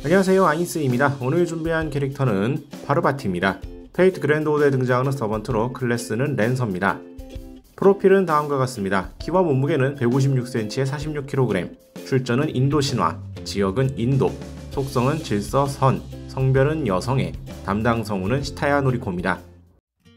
안녕하세요, 아인스입니다. 오늘 준비한 캐릭터는 파르바티입니다. 페이트 그랜드 오더에 등장하는 서번트로 클래스는 랜서입니다. 프로필은 다음과 같습니다. 키와 몸무게는 156cm에 46kg, 출전은 인도 신화, 지역은 인도, 속성은 질서 선, 성별은 여성애, 담당 성우는 시타야 노리코입니다.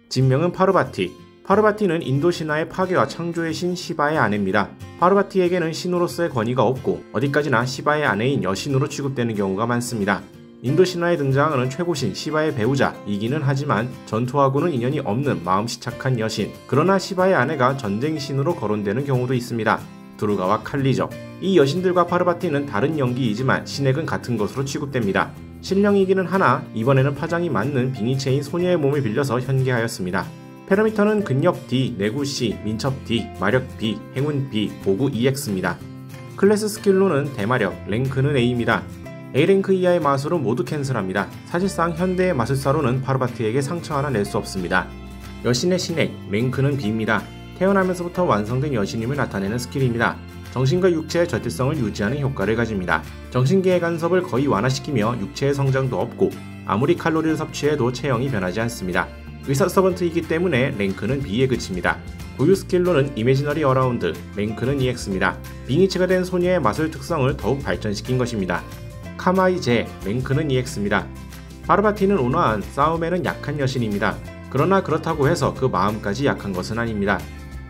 진명은 파르바티. 파르바티는 인도 신화의 파괴와 창조의 신 시바의 아내입니다. 파르바티에게는 신으로서의 권위가 없고 어디까지나 시바의 아내인 여신으로 취급되는 경우가 많습니다. 인도 신화에 등장하는 최고신 시바의 배우자이기는 하지만 전투하고는 인연이 없는 마음씨 착한 여신, 그러나 시바의 아내가 전쟁신으로 거론되는 경우도 있습니다. 두르가와 칼리죠. 이 여신들과 파르바티는 다른 연기이지만 신액은 같은 것으로 취급됩니다. 신령이기는 하나 이번에는 파장이 맞는 빙의체인 소녀의 몸을 빌려서 현계하였습니다. 패러미터는 근력 D, 내구 C, 민첩 D, 마력 B, 행운 B, 보구 EX입니다. 클래스 스킬로는 대마력, 랭크는 A입니다. A랭크 이하의 마술은 모두 캔슬합니다. 사실상 현대의 마술사로는 파르바티에게 상처 하나 낼 수 없습니다. 여신의 신액, 랭크는 B입니다. 태어나면서부터 완성된 여신임을 나타내는 스킬입니다. 정신과 육체의 절대성을 유지하는 효과를 가집니다. 정신계의 간섭을 거의 완화시키며 육체의 성장도 없고 아무리 칼로리를 섭취해도 체형이 변하지 않습니다. 의사 서번트이기 때문에 랭크는 B에 그칩니다. 고유 스킬로는 이미지너리 어라운드, 랭크는 EX입니다. 빙의체가 된 소녀의 마술 특성을 더욱 발전시킨 것입니다. 카마이제, 랭크는 EX입니다. 파르바티는 온화한, 싸움에는 약한 여신입니다. 그러나 그렇다고 해서 그 마음까지 약한 것은 아닙니다.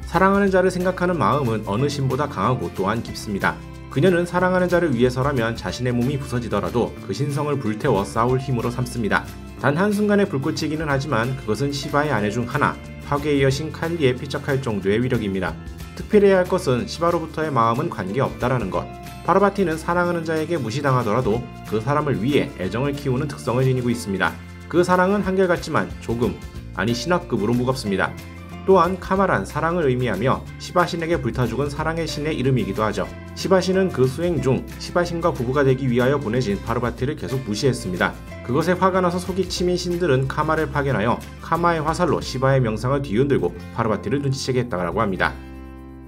사랑하는 자를 생각하는 마음은 어느 신보다 강하고 또한 깊습니다. 그녀는 사랑하는 자를 위해서라면 자신의 몸이 부서지더라도 그 신성을 불태워 싸울 힘으로 삼습니다. 단 한순간의 불꽃이기는 하지만 그것은 시바의 아내 중 하나, 파괴의 여신 칼리에 피적할 정도의 위력입니다. 특별해야 할 것은 시바로부터의 마음은 관계없다라는 것. 파르바티는 사랑하는 자에게 무시당하더라도 그 사람을 위해 애정을 키우는 특성을 지니고 있습니다. 그 사랑은 한결같지만 조금, 아니 신화급으로 무겁습니다. 또한 카마란 사랑을 의미하며 시바신에게 불타 죽은 사랑의 신의 이름이기도 하죠. 시바신은 그 수행 중 시바신과 부부가 되기 위하여 보내진 파르바티를 계속 무시했습니다. 그것에 화가 나서 속이 치민 신들은 카마를 파견하여 카마의 화살로 시바의 명상을 뒤흔들고 파르바티를 눈치채게 했다고 합니다.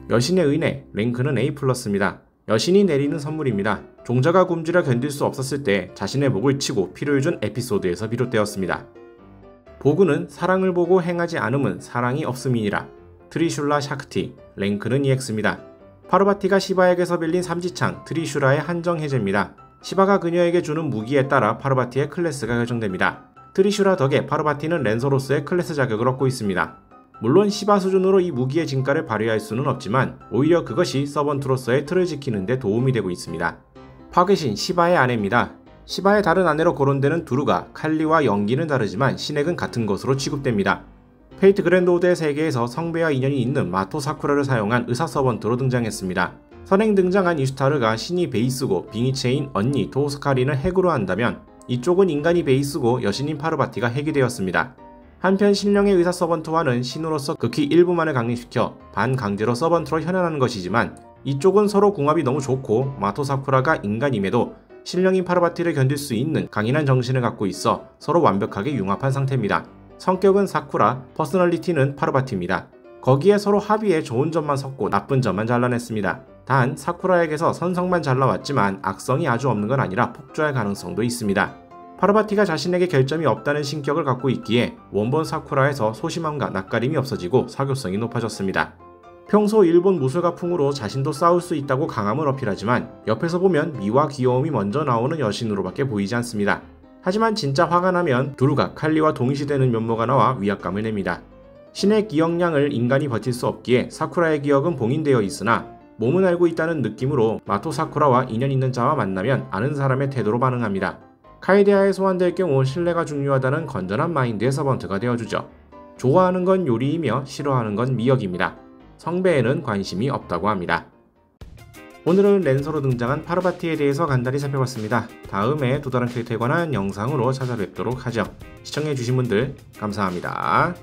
여신의 은혜, 랭크는 A+입니다. 여신이 내리는 선물입니다. 종자가 굶주려 견딜 수 없었을 때 자신의 목을 치고 피를 준 에피소드에서 비롯되었습니다. 보구는 사랑을 보고 행하지 않음은 사랑이 없음이니라. 트리슐라 샤크티, 랭크는 EX입니다. 파르바티가 시바에게서 빌린 삼지창 트리슈라의 한정 해제입니다. 시바가 그녀에게 주는 무기에 따라 파르바티의 클래스가 결정됩니다. 트리슈라 덕에 파르바티는 랜서로서의 클래스 자격을 얻고 있습니다. 물론 시바 수준으로 이 무기의 진가를 발휘할 수는 없지만 오히려 그것이 서번트로서의 틀을 지키는 데 도움이 되고 있습니다. 파괴신 시바의 아내입니다. 시바의 다른 아내로 거론되는 두루가, 칼리와 연기는 다르지만 신액은 같은 것으로 취급됩니다. 페이트 그랜드 오더의 세계에서 성배와 인연이 있는 마토 사쿠라를 사용한 의사 서번트로 등장했습니다. 선행 등장한 이슈타르가 신이 베이스고 빙의체인 언니 도스카리는 핵으로 한다면 이쪽은 인간이 베이스고 여신인 파르바티가 핵이 되었습니다. 한편 신령의 의사 서번트와는 신으로서 극히 일부만을 강림시켜 반강제로 서번트로 현현하는 것이지만 이쪽은 서로 궁합이 너무 좋고 마토 사쿠라가 인간임에도 신령인 파르바티를 견딜 수 있는 강인한 정신을 갖고 있어 서로 완벽하게 융합한 상태입니다. 성격은 사쿠라, 퍼스널리티는 파르바티입니다. 거기에 서로 합의에 좋은 점만 섞고 나쁜 점만 잘라냈습니다. 단 사쿠라에게서 선성만 잘 나왔지만 악성이 아주 없는 건 아니라 폭주할 가능성도 있습니다. 파르바티가 자신에게 결점이 없다는 신격을 갖고 있기에 원본 사쿠라에서 소심함과 낯가림이 없어지고 사교성이 높아졌습니다. 평소 일본 무술가풍으로 자신도 싸울 수 있다고 강함을 어필하지만 옆에서 보면 미와 귀여움이 먼저 나오는 여신으로밖에 보이지 않습니다. 하지만 진짜 화가 나면 두루가, 칼리와 동일시되는 면모가 나와 위압감을 냅니다. 신의 기억량을 인간이 버틸 수 없기에 사쿠라의 기억은 봉인되어 있으나 몸은 알고 있다는 느낌으로 마토 사쿠라와 인연 있는 자와 만나면 아는 사람의 태도로 반응합니다. 카이데아에 소환될 경우 신뢰가 중요하다는 건전한 마인드의 서번트가 되어주죠. 좋아하는 건 요리이며 싫어하는 건 미역입니다. 성배에는 관심이 없다고 합니다. 오늘은 랜서로 등장한 파르바티에 대해서 간단히 살펴봤습니다. 다음에 또 다른 캐릭터에 관한 영상으로 찾아뵙도록 하죠. 시청해주신 분들 감사합니다.